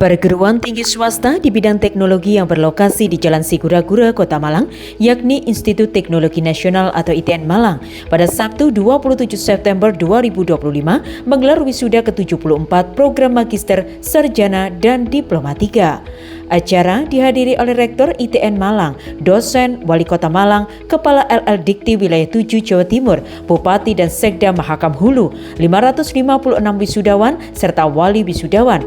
Perguruan tinggi swasta di bidang teknologi yang berlokasi di Jalan Sigura-gura, Kota Malang, yakni Institut Teknologi Nasional atau ITN Malang, pada Sabtu 27 September 2025 menggelar wisuda ke-74 program Magister, Sarjana, dan Diploma 3. Acara dihadiri oleh Rektor ITN Malang, dosen, Wali Kota Malang, Kepala LL Dikti Wilayah 7 Jawa Timur, Bupati dan Sekda Mahakam Hulu, 556 wisudawan, serta wali wisudawan.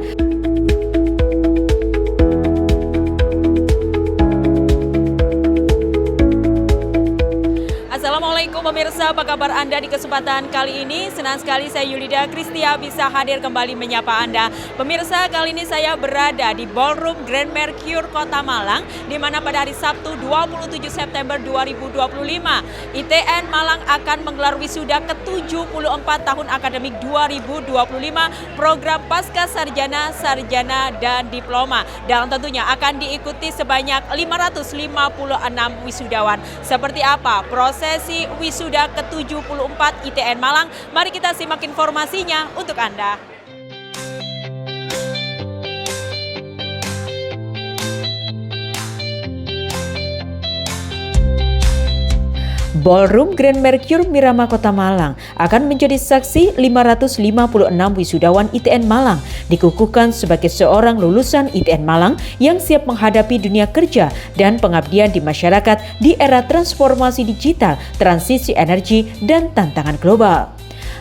Assalamualaikum pemirsa, apa kabar Anda di kesempatan kali ini? Senang sekali saya Yulida Kristia bisa hadir kembali menyapa Anda. Pemirsa, kali ini saya berada di Ballroom Grand Mercure Kota Malang, di mana pada hari Sabtu 27 September 2025, ITN Malang akan menggelar wisuda ke-74 tahun akademik 2025 program Pasca Sarjana, Sarjana, dan Diploma. Dan tentunya akan diikuti sebanyak 556 wisudawan. Seperti apa prosesi wisuda ke-74 ITN Malang? Mari kita simak informasinya untuk Anda. Ballroom Grand Mercure Miramar Kota Malang akan menjadi saksi 556 wisudawan ITN Malang dikukuhkan sebagai seorang lulusan ITN Malang yang siap menghadapi dunia kerja dan pengabdian di masyarakat di era transformasi digital, transisi energi, dan tantangan global.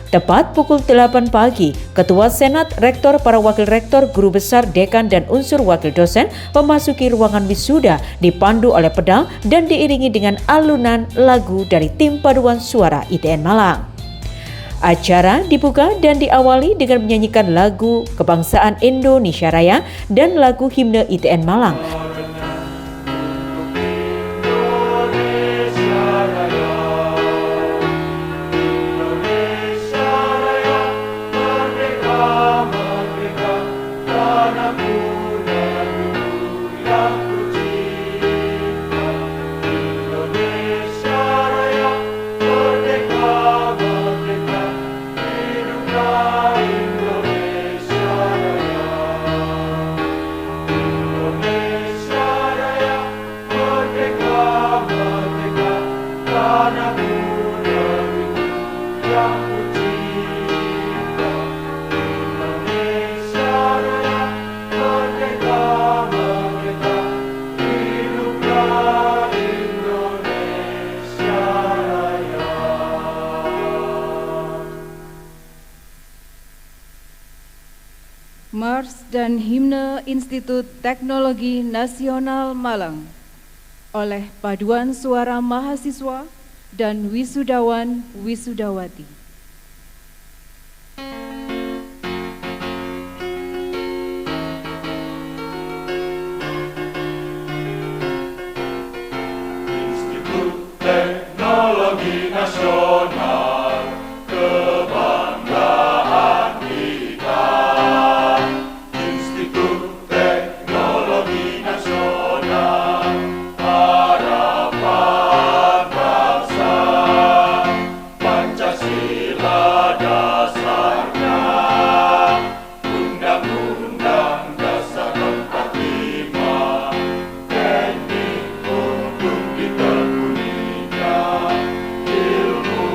Tepat pukul 8 pagi, Ketua Senat, Rektor, para Wakil Rektor, Guru Besar, Dekan, dan unsur wakil dosen memasuki ruangan wisuda dipandu oleh pedal dan diiringi dengan alunan lagu dari tim paduan suara ITN Malang. Acara dibuka dan diawali dengan menyanyikan lagu Kebangsaan Indonesia Raya dan lagu himne ITN Malang. Mars dan Himne Institut Teknologi Nasional Malang oleh paduan suara mahasiswa dan wisudawan wisudawati. Institut Teknologi Nasional, kebanggaan kita. Institut Teknologi Nasional, harapan bangsa. Pancasila dasarnya, Undang-Undang Dasar 45, teknik untuk ditekuninya, ilmu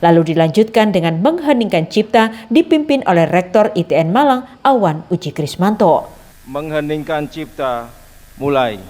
lalu dilanjutkan dengan mengheningkan cipta dipimpin oleh Rektor ITN Malang, Awan Uji Krismanto. Mengheningkan cipta, mulai.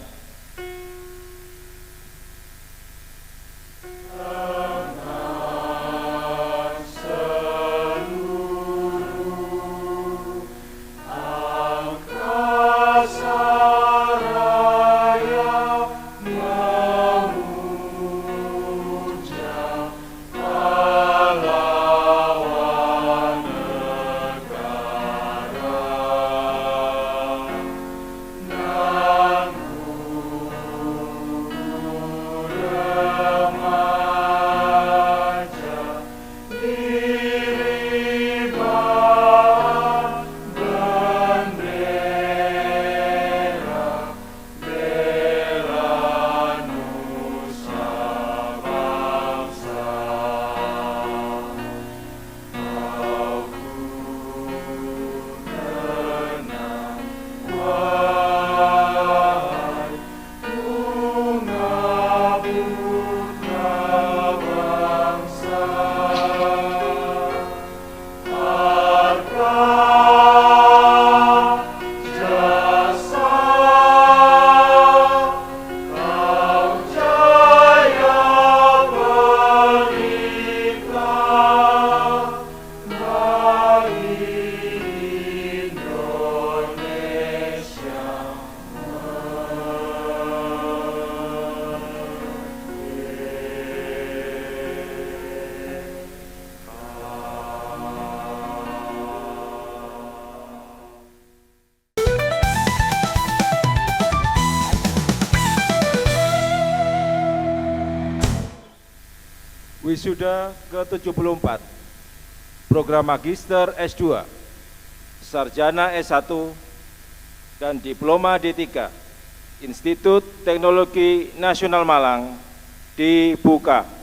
Wisuda ke-74, Program Magister S2, Sarjana S1, dan Diploma D3, Institut Teknologi Nasional Malang, dibuka.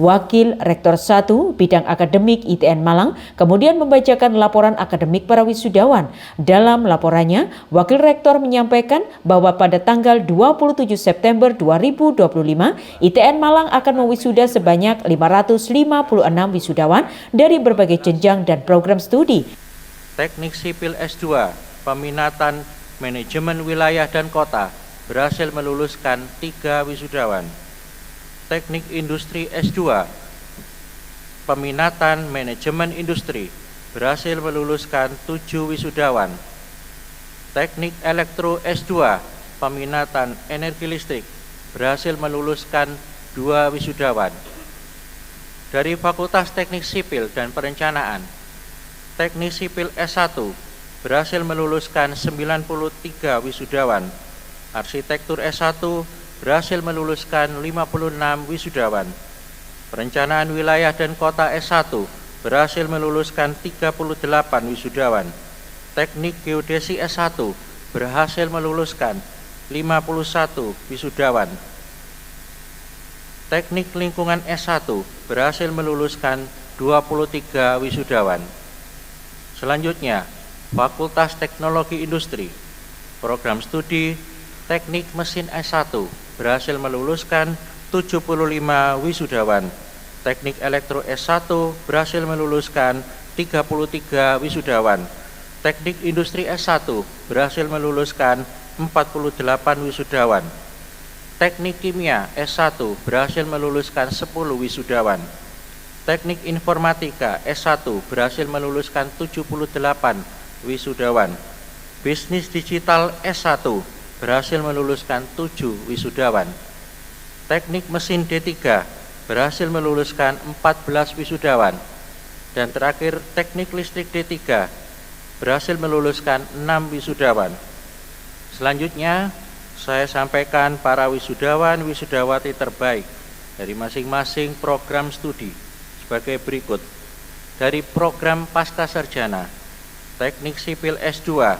Wakil Rektor 1 Bidang Akademik ITN Malang kemudian membacakan laporan akademik para wisudawan. Dalam laporannya, Wakil Rektor menyampaikan bahwa pada tanggal 27 September 2025, ITN Malang akan mewisuda sebanyak 556 wisudawan dari berbagai jenjang dan program studi. Teknik Sipil S2, peminatan Manajemen Wilayah dan Kota, berhasil meluluskan 3 wisudawan. Teknik Industri S2, peminatan Manajemen Industri, berhasil meluluskan 7 wisudawan. Teknik Elektro S2, peminatan Energi Listrik, berhasil meluluskan 2 wisudawan. Dari Fakultas Teknik Sipil dan Perencanaan, Teknik Sipil S1 berhasil meluluskan 93 wisudawan. Arsitektur S1 berhasil meluluskan 56 wisudawan. Perencanaan Wilayah dan Kota S1 berhasil meluluskan 38 wisudawan. Teknik Geodesi S1 berhasil meluluskan 51 wisudawan. Teknik Lingkungan S1 berhasil meluluskan 23 wisudawan. Selanjutnya, Fakultas Teknologi Industri, Program Studi Teknik Mesin S1 berhasil meluluskan 75 wisudawan. Teknik Elektro S1 berhasil meluluskan 33 wisudawan. Teknik Industri S1 berhasil meluluskan 48 wisudawan. Teknik Kimia S1 berhasil meluluskan 10 wisudawan. Teknik Informatika S1 berhasil meluluskan 78 wisudawan. Bisnis Digital S1 berhasil meluluskan 7 wisudawan. Teknik Mesin D3 berhasil meluluskan 14 wisudawan. Dan terakhir Teknik Listrik D3 berhasil meluluskan 6 wisudawan. Selanjutnya saya sampaikan para wisudawan wisudawati terbaik dari masing-masing program studi sebagai berikut. Dari program Pasca Sarjana, Teknik Sipil S2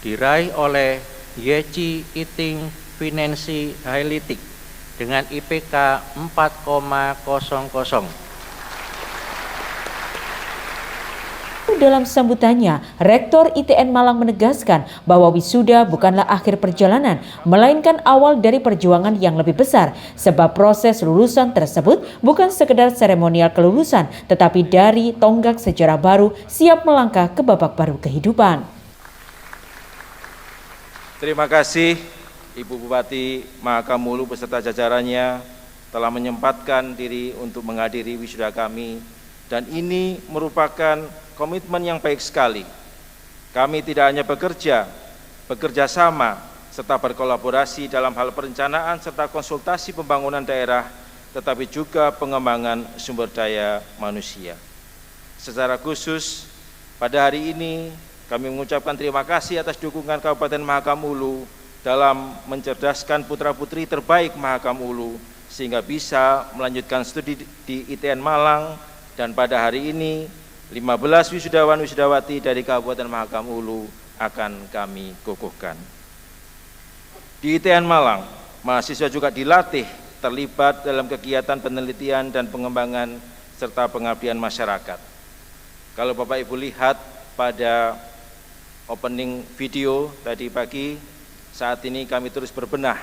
diraih oleh Yechi Iting Finansi Hailitik dengan IPK 4,00. dalam sambutannya, Rektor ITN Malang menegaskan bahwa wisuda bukanlah akhir perjalanan, melainkan awal dari perjuangan yang lebih besar, sebab proses lulusan tersebut bukan sekedar seremonial kelulusan, tetapi dari tonggak sejarah baru siap melangkah ke babak baru kehidupan. Terima kasih Ibu Bupati Mahakamulu beserta jajarannya telah menyempatkan diri untuk menghadiri wisuda kami, dan ini merupakan komitmen yang baik sekali. Kami tidak hanya bekerja sama, serta berkolaborasi dalam hal perencanaan serta konsultasi pembangunan daerah, tetapi juga pengembangan sumber daya manusia. Secara khusus, pada hari ini kami mengucapkan terima kasih atas dukungan Kabupaten Mahakamulu dalam mencerdaskan putra-putri terbaik Mahakamulu sehingga bisa melanjutkan studi di ITN Malang, dan pada hari ini 15 wisudawan-wisudawati dari Kabupaten Mahakamulu akan kami kukuhkan. Di ITN Malang, mahasiswa juga dilatih terlibat dalam kegiatan penelitian dan pengembangan serta pengabdian masyarakat. Kalau Bapak Ibu lihat pada opening video tadi pagi, saat ini kami terus berbenah,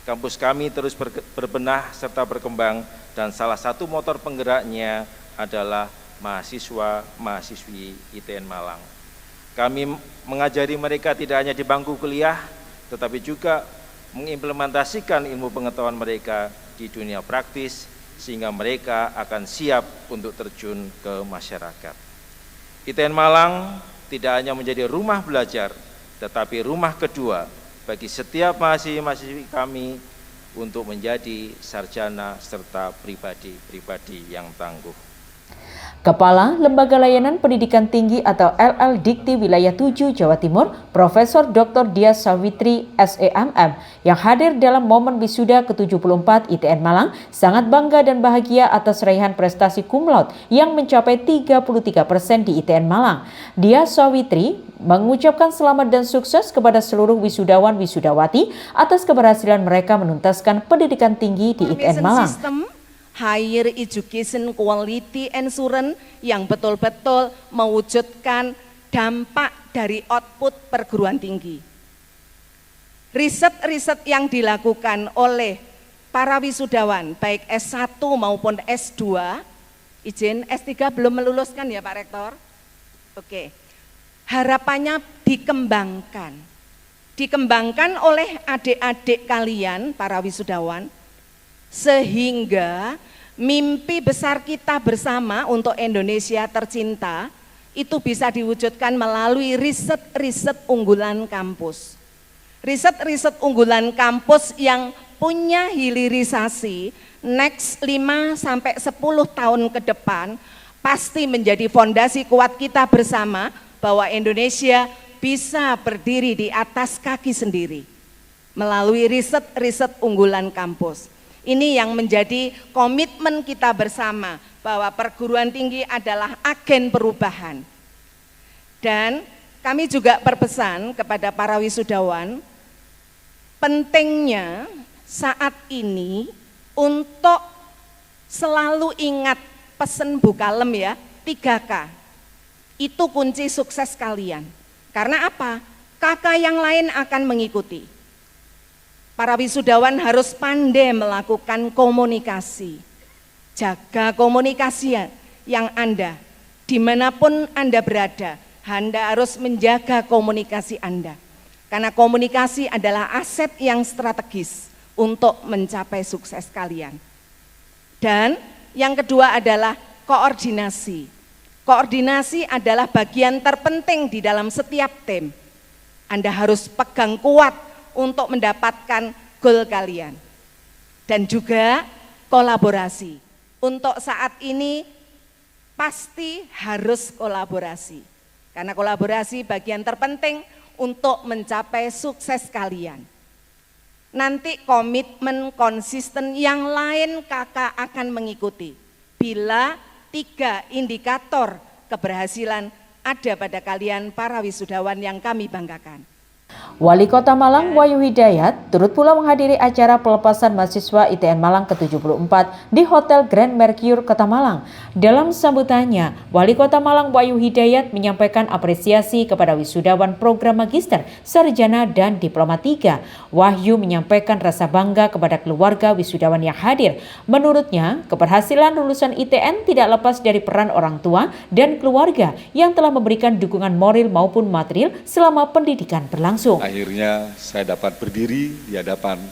kampus kami terus berbenah serta berkembang, dan salah satu motor penggeraknya adalah mahasiswa-mahasiswi ITN Malang. Kami mengajari mereka tidak hanya di bangku kuliah, tetapi juga mengimplementasikan ilmu pengetahuan mereka di dunia praktis, sehingga mereka akan siap untuk terjun ke masyarakat. ITN Malang tidak hanya menjadi rumah belajar, tetapi rumah kedua bagi setiap mahasiswa-mahasiswi kami untuk menjadi sarjana serta pribadi-pribadi yang tangguh. Kepala Lembaga Layanan Pendidikan Tinggi atau LL Dikti Wilayah 7 Jawa Timur, Profesor Dr. Diah Sawitri SEMM, yang hadir dalam momen wisuda ke-74 ITN Malang, sangat bangga dan bahagia atas raihan prestasi cum laude yang mencapai 33% di ITN Malang. Diah Sawitri mengucapkan selamat dan sukses kepada seluruh wisudawan-wisudawati atas keberhasilan mereka menuntaskan pendidikan tinggi di ITN Malang. Higher Education Quality Assurance yang betul-betul mewujudkan dampak dari output perguruan tinggi. Riset-riset yang dilakukan oleh para wisudawan, baik S1 maupun S2, izin S3 belum meluluskan ya Pak Rektor? Oke, harapannya dikembangkan oleh adik-adik kalian, para wisudawan, sehingga mimpi besar kita bersama untuk Indonesia tercinta itu bisa diwujudkan melalui riset-riset unggulan kampus. Riset-riset unggulan kampus yang punya hilirisasi next 5-10 tahun ke depan pasti menjadi fondasi kuat kita bersama bahwa Indonesia bisa berdiri di atas kaki sendiri melalui riset-riset unggulan kampus. Ini yang menjadi komitmen kita bersama bahwa perguruan tinggi adalah agen perubahan. Dan kami juga berpesan kepada para wisudawan, pentingnya saat ini untuk selalu ingat pesan Bu Kalem ya, 3K. Itu kunci sukses kalian. Karena apa? Kakak yang lain akan mengikuti. Para wisudawan harus pandai melakukan komunikasi. Jaga komunikasi yang Anda, dimanapun Anda berada, Anda harus menjaga komunikasi Anda. Karena komunikasi adalah aset yang strategis untuk mencapai sukses kalian. Dan yang kedua adalah koordinasi. Koordinasi adalah bagian terpenting di dalam setiap tim. Anda harus pegang kuat untuk mendapatkan goal kalian. Dan juga kolaborasi. Untuk saat ini pasti harus kolaborasi. Karena kolaborasi bagian terpenting untuk mencapai sukses kalian. Nanti komitmen konsisten yang lain kakak akan mengikuti. Bila 3 indikator keberhasilan ada pada kalian para wisudawan yang kami banggakan. Wali Kota Malang Wahyu Hidayat turut pula menghadiri acara pelepasan mahasiswa ITN Malang ke-74 di Hotel Grand Mercure Kota Malang. Dalam sambutannya, Wali Kota Malang Wahyu Hidayat menyampaikan apresiasi kepada wisudawan program magister, sarjana, dan diploma 3. Wahyu menyampaikan rasa bangga kepada keluarga wisudawan yang hadir. Menurutnya, keberhasilan lulusan ITN tidak lepas dari peran orang tua dan keluarga yang telah memberikan dukungan moral maupun material selama pendidikan berlangsung. Akhirnya saya dapat berdiri di hadapan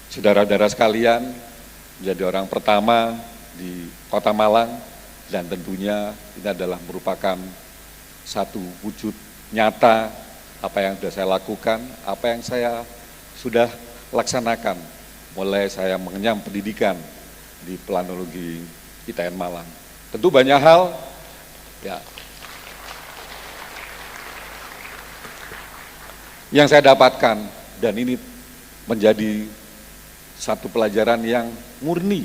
saudara-saudara sekalian, menjadi orang pertama di Kota Malang, dan tentunya ini adalah merupakan satu wujud nyata apa yang sudah saya lakukan, apa yang saya sudah laksanakan mulai saya mengenyam pendidikan di Planologi ITN Malang. Tentu banyak hal, ya, yang saya dapatkan, dan ini menjadi satu pelajaran yang murni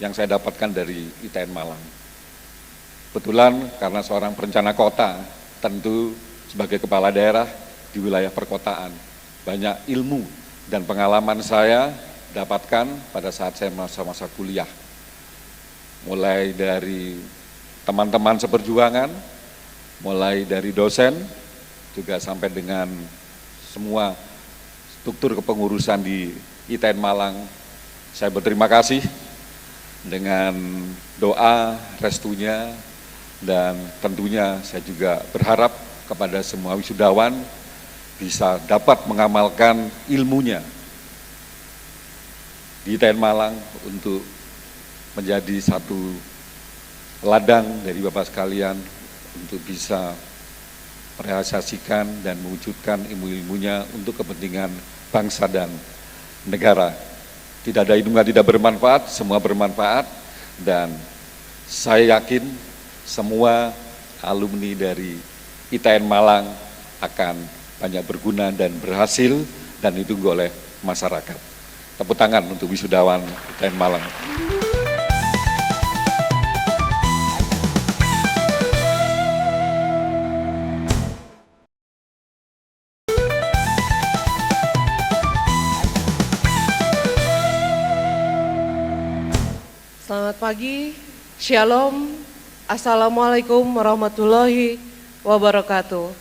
yang saya dapatkan dari ITN Malang. Kebetulan karena seorang perencana kota, tentu sebagai kepala daerah di wilayah perkotaan, banyak ilmu dan pengalaman saya dapatkan pada saat saya masa-masa kuliah. Mulai dari teman-teman seperjuangan, mulai dari dosen, juga sampai dengan semua struktur kepengurusan di ITN Malang. Saya berterima kasih dengan doa, restunya, dan tentunya saya juga berharap kepada semua wisudawan bisa dapat mengamalkan ilmunya di ITN Malang untuk menjadi satu ladang dari Bapak sekalian untuk bisa merealisasikan dan mewujudkan ilmu-ilmunya untuk kepentingan bangsa dan negara. Tidak ada ilmu yang tidak bermanfaat, semua bermanfaat, dan saya yakin semua alumni dari ITN Malang akan banyak berguna dan berhasil, dan ditunggu oleh masyarakat. Tepuk tangan untuk wisudawan ITN Malang. Selamat pagi, Shalom, Assalamualaikum warahmatullahi wabarakatuh.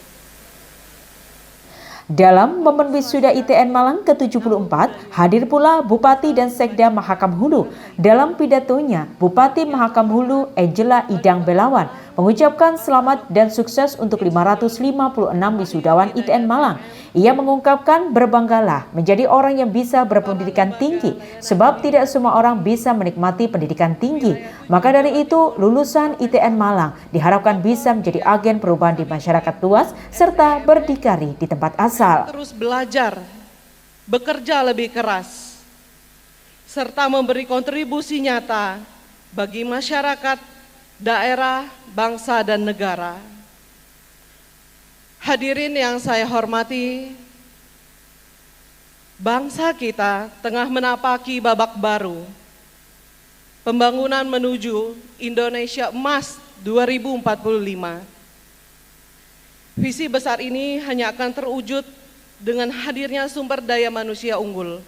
Dalam momen wisuda ITN Malang ke-74, hadir pula Bupati dan Sekda Mahakam Hulu. Dalam pidatonya, Bupati Mahakam Hulu Angela Idang Belawan mengucapkan selamat dan sukses untuk 556 wisudawan ITN Malang. Ia mengungkapkan berbanggalah menjadi orang yang bisa berpendidikan tinggi, sebab tidak semua orang bisa menikmati pendidikan tinggi. Maka dari itu, lulusan ITN Malang diharapkan bisa menjadi agen perubahan di masyarakat luas serta berdikari di tempat asal. Terus belajar, bekerja lebih keras, serta memberi kontribusi nyata bagi masyarakat, daerah, bangsa, dan negara. Hadirin yang saya hormati, bangsa kita tengah menapaki babak baru, pembangunan menuju Indonesia Emas 2045. Visi besar ini hanya akan terwujud dengan hadirnya sumber daya manusia unggul,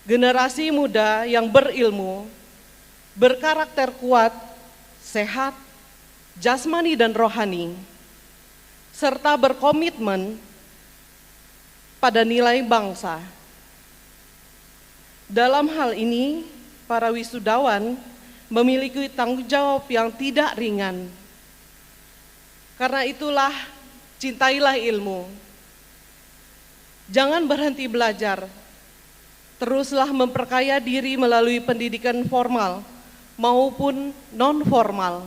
generasi muda yang berilmu, berkarakter kuat, sehat, jasmani dan rohani, serta berkomitmen pada nilai bangsa. Dalam hal ini, para wisudawan memiliki tanggung jawab yang tidak ringan. Karena itulah, cintailah ilmu. Jangan berhenti belajar. Teruslah memperkaya diri melalui pendidikan formal maupun non-formal.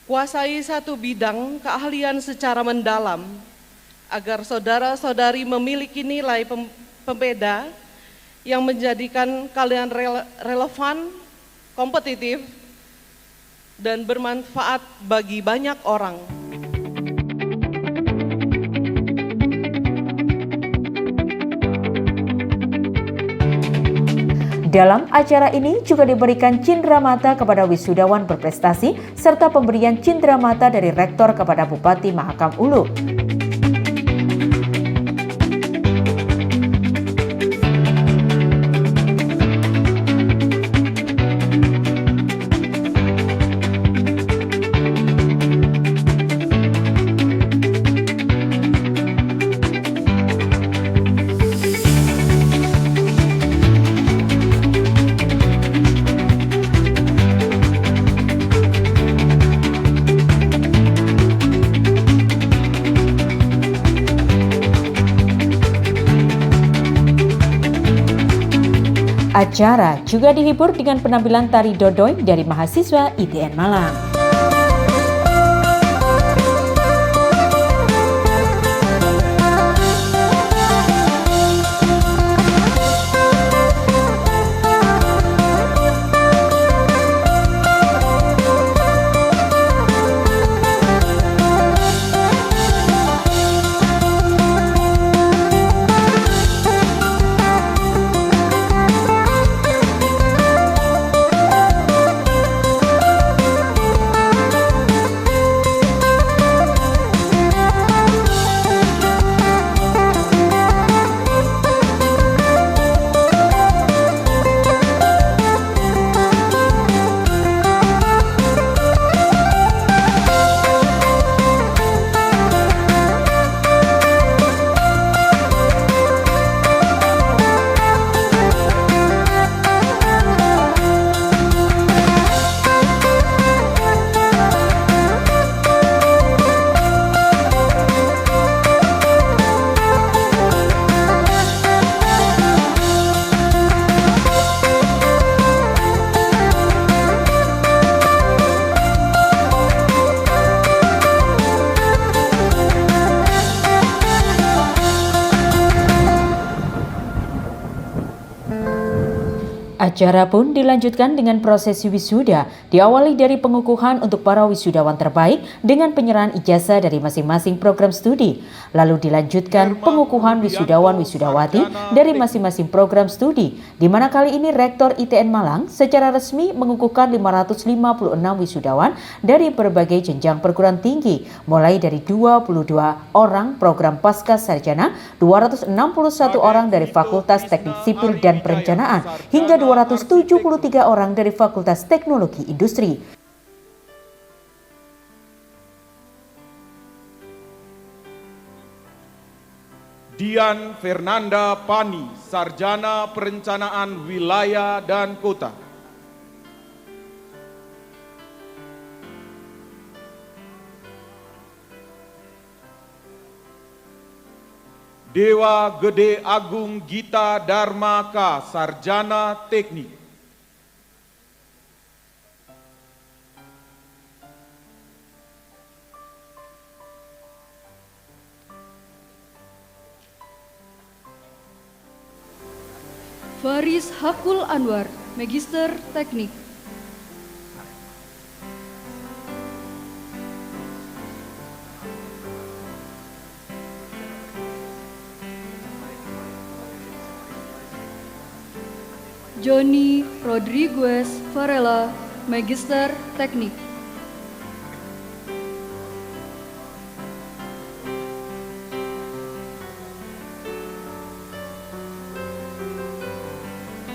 Kuasai satu bidang keahlian secara mendalam agar saudara-saudari memiliki nilai pembeda yang menjadikan kalian relevan, kompetitif, dan bermanfaat bagi banyak orang. Dalam acara ini juga diberikan cindera mata kepada wisudawan berprestasi serta pemberian cindera mata dari Rektor kepada Bupati Mahakam Hulu. Acara juga dihibur dengan penampilan tari dodoi dari mahasiswa ITN Malang. Acara pun dilanjutkan dengan prosesi wisuda, diawali dari pengukuhan untuk para wisudawan terbaik dengan penyerahan ijazah dari masing-masing program studi. Lalu dilanjutkan pengukuhan wisudawan-wisudawati dari masing-masing program studi, di mana kali ini Rektor ITN Malang secara resmi mengukuhkan 556 wisudawan dari berbagai jenjang perguruan tinggi, mulai dari 22 orang program pasca sarjana, 261 orang dari Fakultas Teknik Sipil dan Perencanaan, hingga 273 orang dari Fakultas Teknologi Industri. Dian Fernanda Pani, Sarjana Perencanaan Wilayah dan Kota. Dewa Gede Agung Gita Dharmaka, Sarjana Teknik. Faris Hakul Anwar, Magister Teknik. Johnny Rodriguez Varela, Magister Teknik.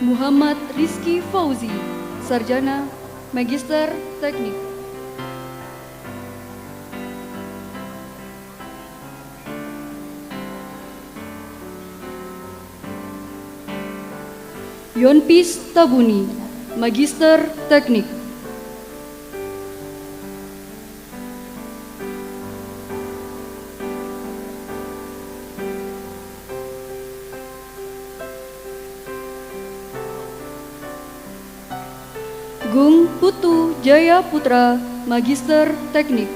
Muhammad Rizky Fauzi, Sarjana Magister Teknik. Yonpis Tabuni, Magister Teknik. Gung Putu Jaya Putra, Magister Teknik.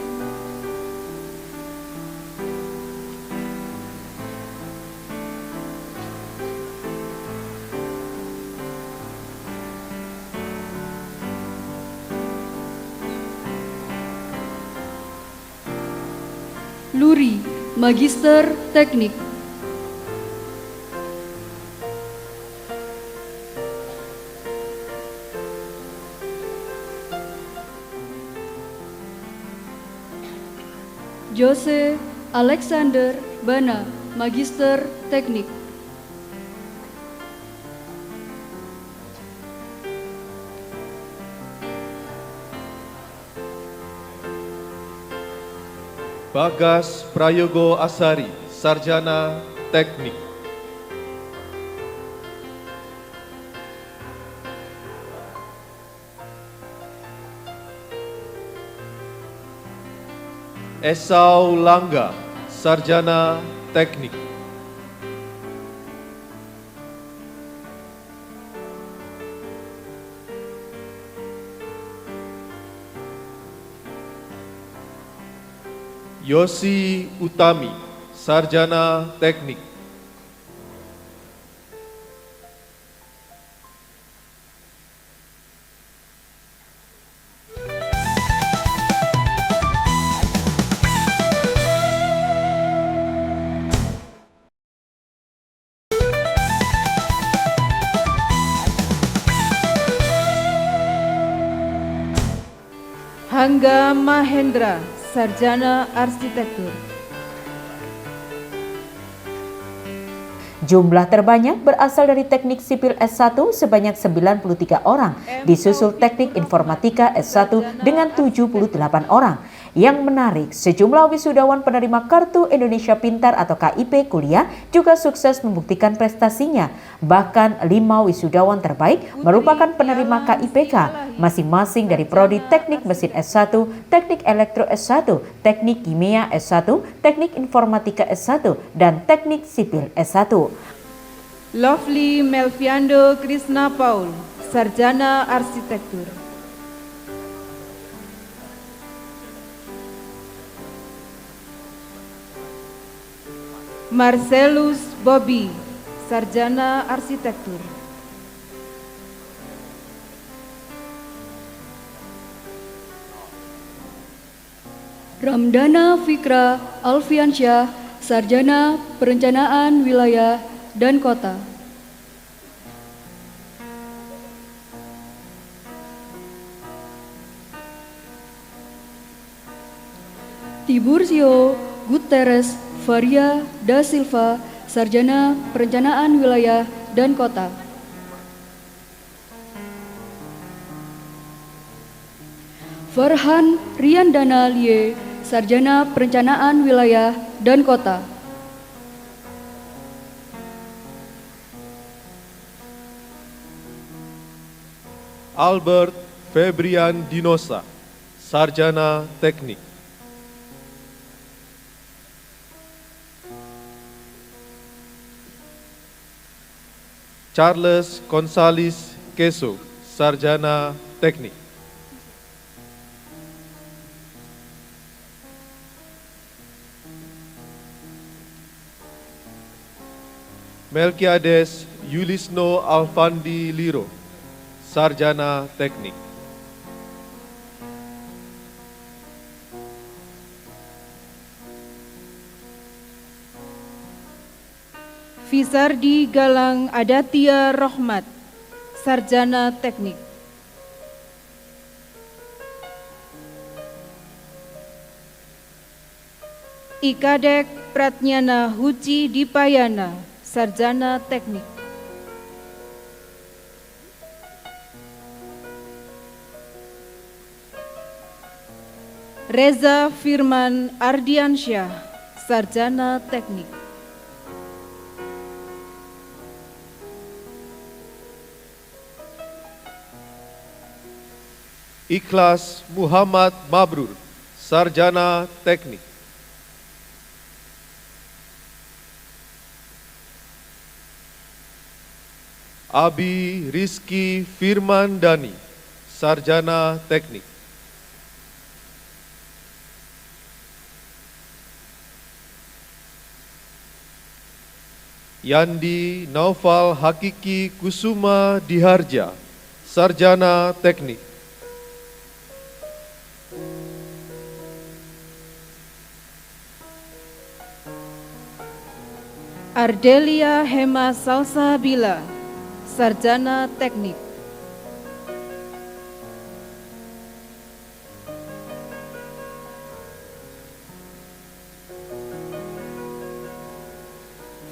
Luri, Magister Teknik. Jose Alexander Bana, Magister Teknik. Bagas Prayogo Asari, Sarjana Teknik. Esau Langga, Sarjana Teknik. Yosi Utami, Sarjana Teknik. Hangga Mahendra, Sarjana Arsitektur. Jumlah terbanyak berasal dari Teknik Sipil S1 sebanyak 93 orang, disusul Teknik Informatika S1 dengan 78 orang. Yang menarik, sejumlah wisudawan penerima Kartu Indonesia Pintar atau KIP kuliah juga sukses membuktikan prestasinya. Bahkan 5 wisudawan terbaik merupakan penerima KIPK, masing-masing dari Prodi Teknik Mesin S1, Teknik Elektro S1, Teknik Kimia S1, Teknik Informatika S1, dan Teknik Sipil S1. Lovely Melviando Krishna Paul, Sarjana Arsitektur. Marcelus Bobby, Sarjana Arsitektur. Ramdana Fikra Alfiansyah, Sarjana Perencanaan Wilayah dan Kota. Tiburcio Guterres Faria da Silva, Sarjana Perencanaan Wilayah dan Kota. Farhan Riandana Lie, Sarjana Perencanaan Wilayah dan Kota. Albert Febrian Dinosa, Sarjana Teknik. Charles Gonzales Keso, Sarjana Teknik. Melkiades Yulisno Alfandi Liro, Sarjana Teknik. Fisardi Galang Adatia Rohmat, Sarjana Teknik. Ikadek Pratnyana Huci Dipayana, Sarjana Teknik. Reza Firman Ardiansyah, Sarjana Teknik. Ikhlas Muhammad Mabrur, Sarjana Teknik. Abi Rizky Firman Dani, Sarjana Teknik. Yandi Naufal Hakiki Kusuma Diharja, Sarjana Teknik. Ardelia Hema Salsabila, Sarjana Teknik.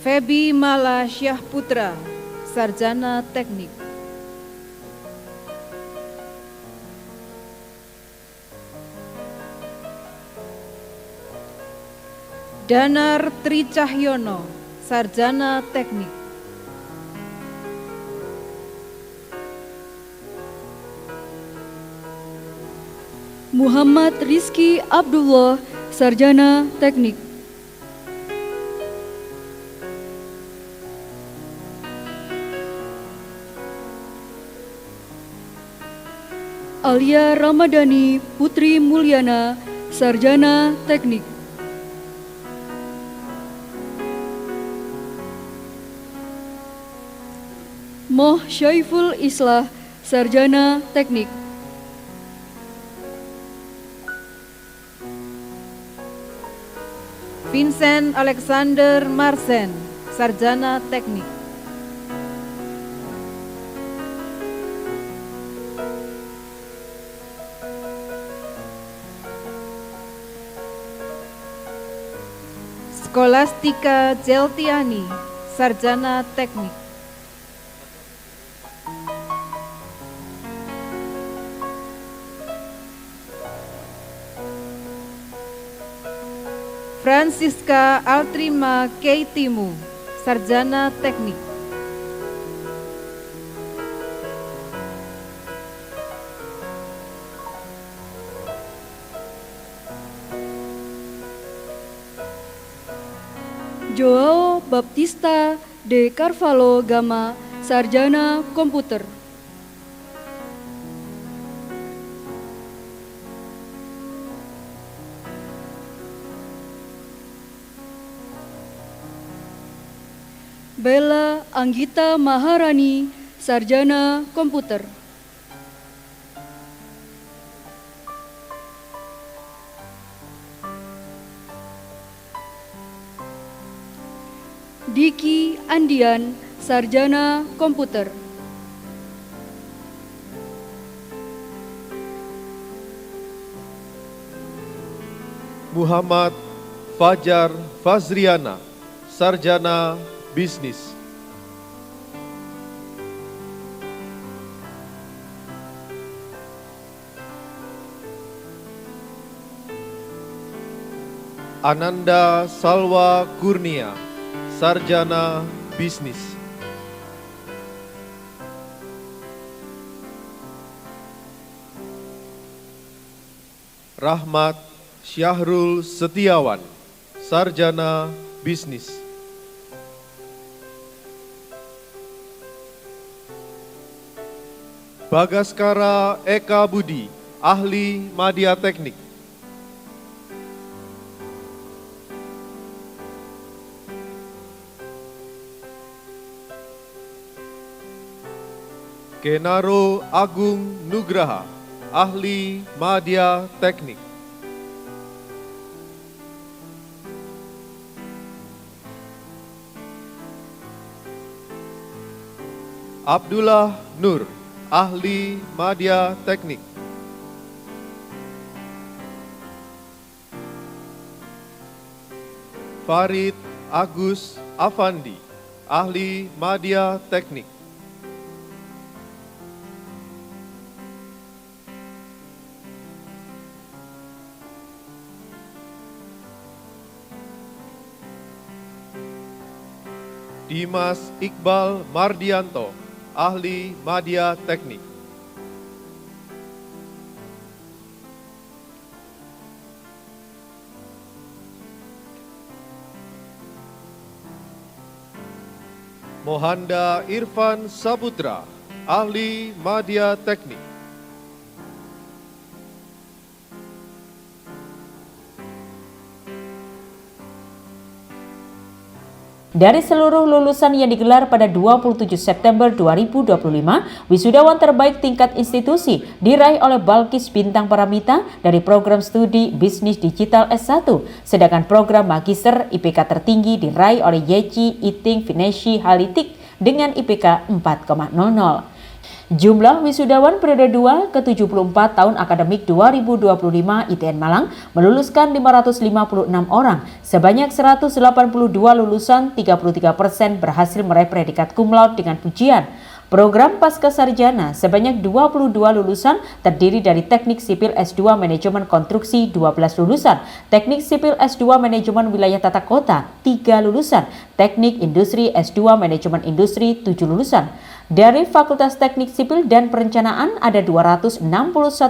Febi Mala Syah Putra, Sarjana Teknik. Danar Tri Cahyono, Sarjana Teknik. Muhammad Rizky Abdullah, Sarjana Teknik. Alia Ramadhani Putri Mulyana, Sarjana Teknik. Moh Syaiful Islah, Sarjana Teknik. Vincent Alexander Marsen, Sarjana Teknik. Skolastika Jeltiani, Sarjana Teknik. Francisca Altrima Keitimu, Sarjana Teknik. Joao Baptista de Carvalho Gama, Sarjana Komputer. Bella Anggita Maharani, Sarjana Komputer. Diki Andian, Sarjana Komputer. Muhammad Fajar Fazriana, Sarjana Bisnis. Ananda Salwa Kurnia, Sarjana Bisnis. Rahmat Syahrul Setiawan, Sarjana Bisnis. Bagaskara Eka Budi, Ahli Madya Teknik. Kenaro Agung Nugraha, Ahli Madya Teknik. Abdullah Nur, Ahli Madya Teknik. Farid Agus Afandi, Ahli Madya Teknik. Dimas Iqbal Mardianto, Ahli Madya Teknik. Mohanda Irfan Saputra, Ahli Madya Teknik. Dari seluruh lulusan yang digelar pada 27 September 2025, wisudawan terbaik tingkat institusi diraih oleh Balkis Bintang Paramita dari program studi Bisnis Digital S1, sedangkan program Magister IPK tertinggi diraih oleh Yeci Iting Fineshi Halitik dengan IPK 4,00. Jumlah wisudawan periode 2 ke-74 tahun akademik 2025 ITN Malang meluluskan 556 orang. Sebanyak 182 lulusan, 33% berhasil meraih predikat cum laude dengan pujian. Program Pasca Sarjana sebanyak 22 lulusan terdiri dari Teknik Sipil S2 Manajemen Konstruksi 12 lulusan, Teknik Sipil S2 Manajemen Wilayah Tata Kota 3 lulusan, Teknik Industri S2 Manajemen Industri 7 lulusan. Dari Fakultas Teknik Sipil dan Perencanaan ada 261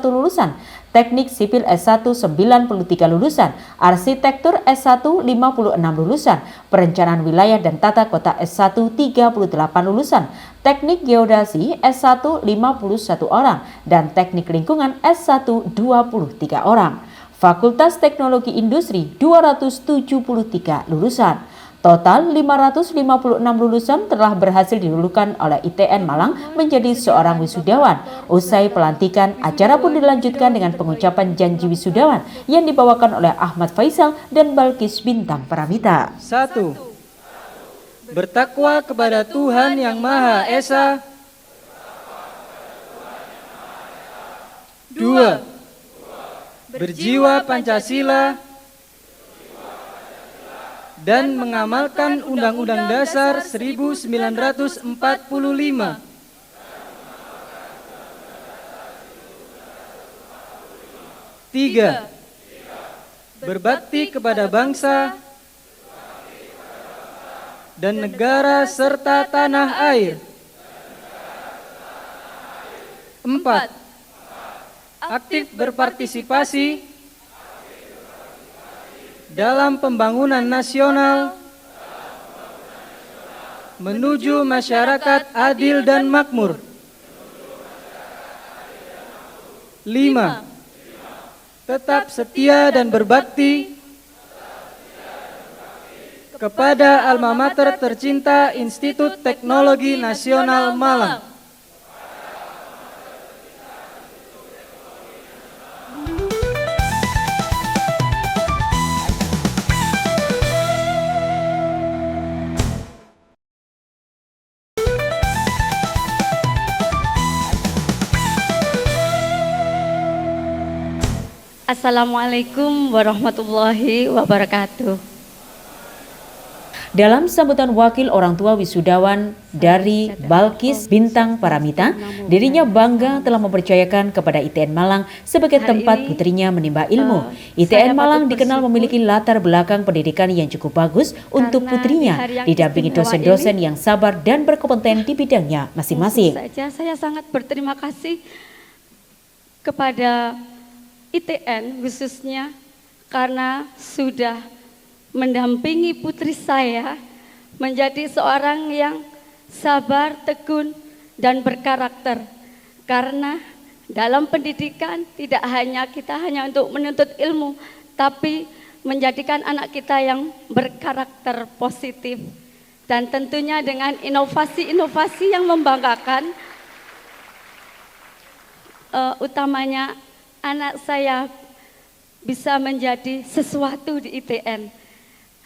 lulusan, Teknik Sipil S1 93 lulusan, Arsitektur S1 56 lulusan, Perencanaan Wilayah dan Tata Kota S1 38 lulusan, Teknik Geodasi S1 51 orang, dan Teknik Lingkungan S1 23 orang. Fakultas Teknologi Industri 273 lulusan. Total 556 lulusan telah berhasil dilulukan oleh ITN Malang menjadi seorang wisudawan. Usai pelantikan, acara pun dilanjutkan dengan pengucapan janji wisudawan yang dibawakan oleh Ahmad Faisal dan Balkis Bintang Paramita. 1. Bertakwa kepada Tuhan Yang Maha Esa. 2. Berjiwa Pancasila dan mengamalkan Undang-Undang Dasar 1945. 3. Berbakti kepada bangsa dan negara serta tanah air. 4. Aktif berpartisipasi dalam pembangunan nasional menuju masyarakat adil dan makmur. 5. Tetap setia dan berbakti kepada alma mater tercinta Institut Teknologi Nasional Malang. Assalamualaikum warahmatullahi wabarakatuh. Dalam sambutan wakil orang tua wisudawan dari Balkis Bintang Paramita, dirinya bangga telah mempercayakan kepada ITN Malang sebagai tempat putrinya menimba ilmu. ITN Malang dikenal memiliki latar belakang pendidikan yang cukup bagus untuk putrinya, didampingi dosen-dosen yang sabar dan berkompeten di bidangnya masing-masing. Saya sangat berterima kasih kepada ITN khususnya karena sudah mendampingi putri saya menjadi seorang yang sabar, tekun, dan berkarakter. Karena dalam pendidikan tidak hanya kita untuk menuntut ilmu, tapi menjadikan anak kita yang berkarakter positif. Dan tentunya dengan inovasi-inovasi yang membanggakan, utamanya anak saya bisa menjadi sesuatu di ITN.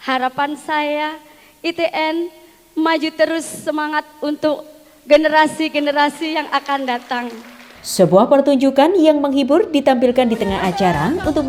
Harapan saya ITN maju terus, semangat untuk generasi-generasi yang akan datang. Sebuah pertunjukan yang menghibur ditampilkan di tengah acara untuk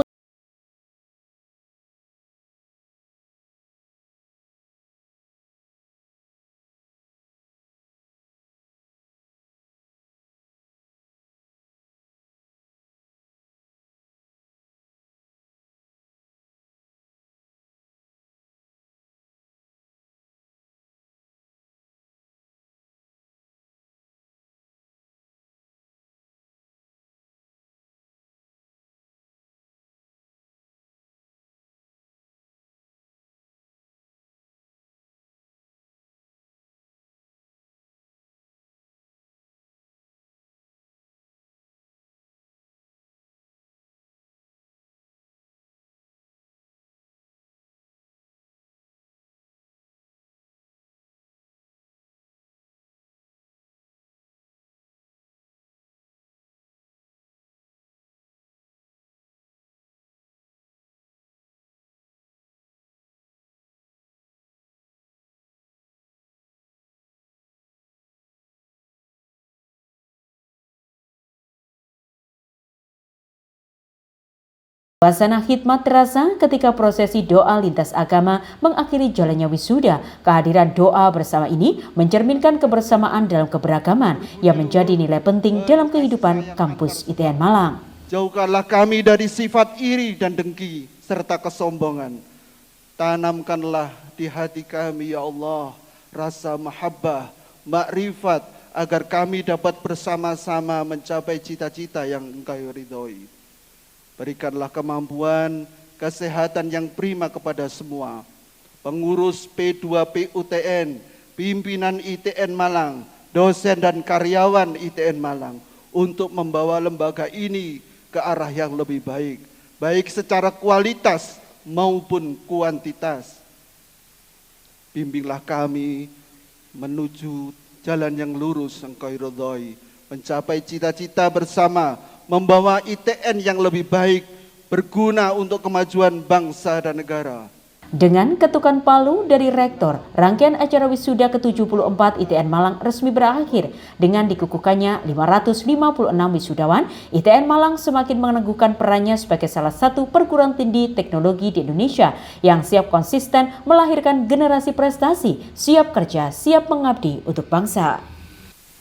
suasana hikmat terasa ketika prosesi doa lintas agama mengakhiri jalannya wisuda. Kehadiran doa bersama ini mencerminkan kebersamaan dalam keberagaman yang menjadi nilai penting dalam kehidupan kampus ITN Malang. Jauhkanlah kami dari sifat iri dan dengki serta kesombongan. Tanamkanlah di hati kami ya Allah rasa mahabbah, makrifat agar kami dapat bersama-sama mencapai cita-cita yang Engkau ridhoi. Berikanlah kemampuan, kesehatan yang prima kepada semua. Pengurus P2P UTN, pimpinan ITN Malang, dosen dan karyawan ITN Malang untuk membawa lembaga ini ke arah yang lebih baik, baik secara kualitas maupun kuantitas. Bimbinglah kami menuju jalan yang lurus Engkau ridhoi, mencapai cita-cita bersama, membawa ITN yang lebih baik, berguna untuk kemajuan bangsa dan negara. Dengan ketukan palu dari Rektor, rangkaian acara wisuda ke-74 ITN Malang resmi berakhir. Dengan dikukuhkannya 556 wisudawan, ITN Malang semakin meneguhkan perannya sebagai salah satu perguruan tinggi teknologi di Indonesia yang siap konsisten melahirkan generasi prestasi, siap kerja, siap mengabdi untuk bangsa.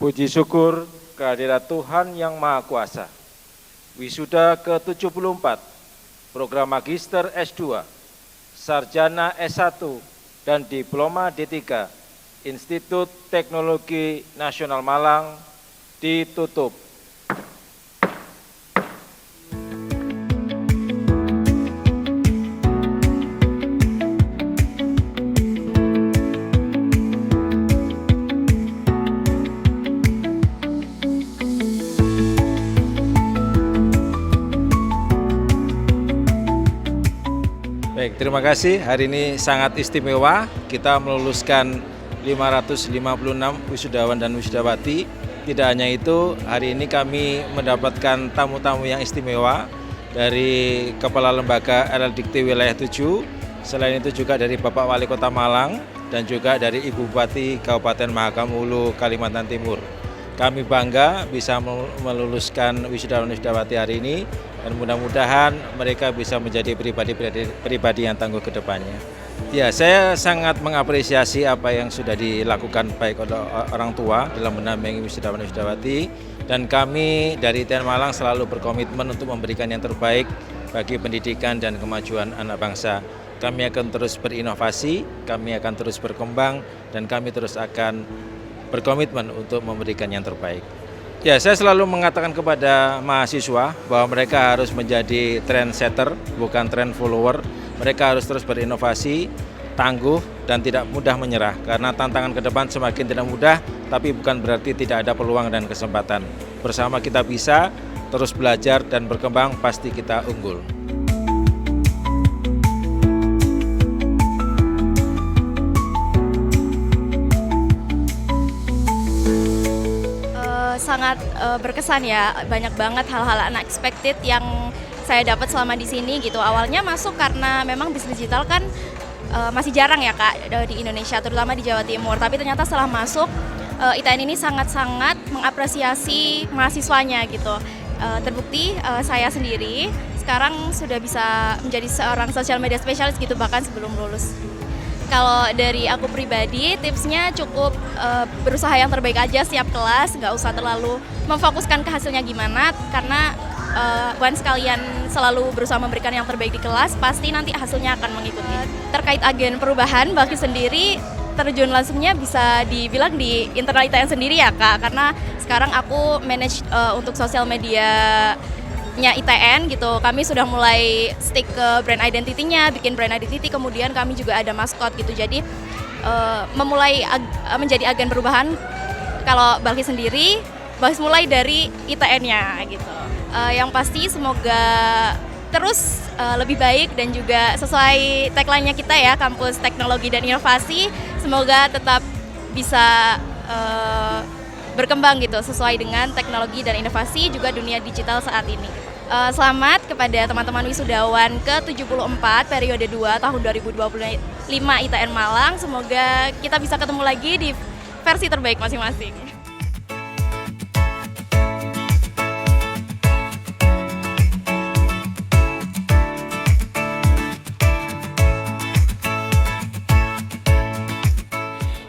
Puji syukur kehadirat Tuhan Yang Maha Kuasa. Wisuda ke-74, program Magister S2, Sarjana S1 dan Diploma D3 Institut Teknologi Nasional Malang ditutup. Baik, terima kasih. Hari ini sangat istimewa. Kita meluluskan 556 wisudawan dan wisudawati. Tidak hanya itu, hari ini kami mendapatkan tamu-tamu yang istimewa dari Kepala Lembaga RL-Dikti Wilayah 7. Selain itu juga dari Bapak Wali Kota Malang dan juga dari Ibu Bupati Kabupaten Mahakam Hulu, Kalimantan Timur. Kami bangga bisa meluluskan wisudawan-wisudawati hari ini dan mudah-mudahan mereka bisa menjadi pribadi yang tangguh ke depannya. Ya, saya sangat mengapresiasi apa yang sudah dilakukan baik oleh orang tua dalam mendampingi wisudawan-wisudawati, dan kami dari ITN Malang selalu berkomitmen untuk memberikan yang terbaik bagi pendidikan dan kemajuan anak bangsa. Kami akan terus berinovasi, kami akan terus berkembang, dan kami terus akan berkomitmen untuk memberikan yang terbaik. Ya, saya selalu mengatakan kepada mahasiswa bahwa mereka harus menjadi trendsetter, bukan trend follower. Mereka harus terus berinovasi, tangguh, dan tidak mudah menyerah. Karena tantangan ke depan semakin tidak mudah, tapi bukan berarti tidak ada peluang dan kesempatan. Bersama kita bisa terus belajar dan berkembang, pasti kita unggul. Sangat berkesan ya, banyak banget hal-hal unexpected yang saya dapat selama di sini gitu. Awalnya masuk karena memang bisnis digital kan masih jarang ya Kak di Indonesia, terutama di Jawa Timur. Tapi ternyata setelah masuk, ITN ini sangat-sangat mengapresiasi mahasiswanya gitu. Terbukti saya sendiri sekarang sudah bisa menjadi seorang social media specialist gitu, bahkan sebelum lulus. Kalau dari aku pribadi, tipsnya cukup berusaha yang terbaik aja setiap kelas, nggak usah terlalu memfokuskan ke hasilnya gimana, karena once kalian selalu berusaha memberikan yang terbaik di kelas, pasti nanti hasilnya akan mengikuti. Terkait agen perubahan, Baki sendiri terjun langsungnya bisa dibilang di internal ITN sendiri ya Kak, karena sekarang aku manage untuk sosial media ITN gitu. Kami sudah mulai stick ke brand identity-nya, bikin brand identity, kemudian kami juga ada maskot gitu. Jadi memulai menjadi agen perubahan kalau Balki sendiri, Balki mulai dari ITN-nya gitu. Yang pasti semoga terus lebih baik dan juga sesuai tagline-nya kita ya, Kampus Teknologi dan Inovasi. Semoga tetap bisa berkembang gitu sesuai dengan teknologi dan inovasi juga dunia digital saat ini. Selamat kepada teman-teman wisudawan ke-74 periode 2 tahun 2025 ITN Malang. Semoga kita bisa ketemu lagi di versi terbaik masing-masing.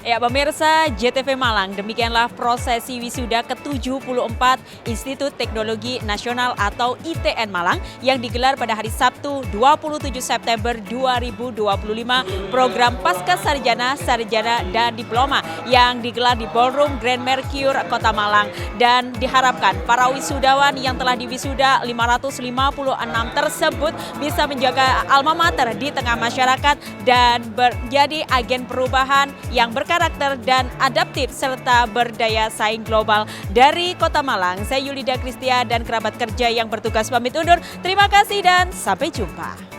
Ya pemirsa JTV Malang, demikianlah prosesi wisuda ke-74 Institut Teknologi Nasional atau ITN Malang yang digelar pada hari Sabtu 27 September 2025, program Pasca Sarjana, Sarjana, dan Diploma yang digelar di Ballroom Grand Mercure Kota Malang, dan diharapkan para wisudawan yang telah diwisuda 556 tersebut bisa menjaga alma mater di tengah masyarakat dan menjadi agen perubahan yang berkarakter dan adaptif serta berdaya saing global. Dari Kota Malang, saya Yulida Kristia dan kerabat kerja yang bertugas pamit undur. Terima kasih dan sampai jumpa.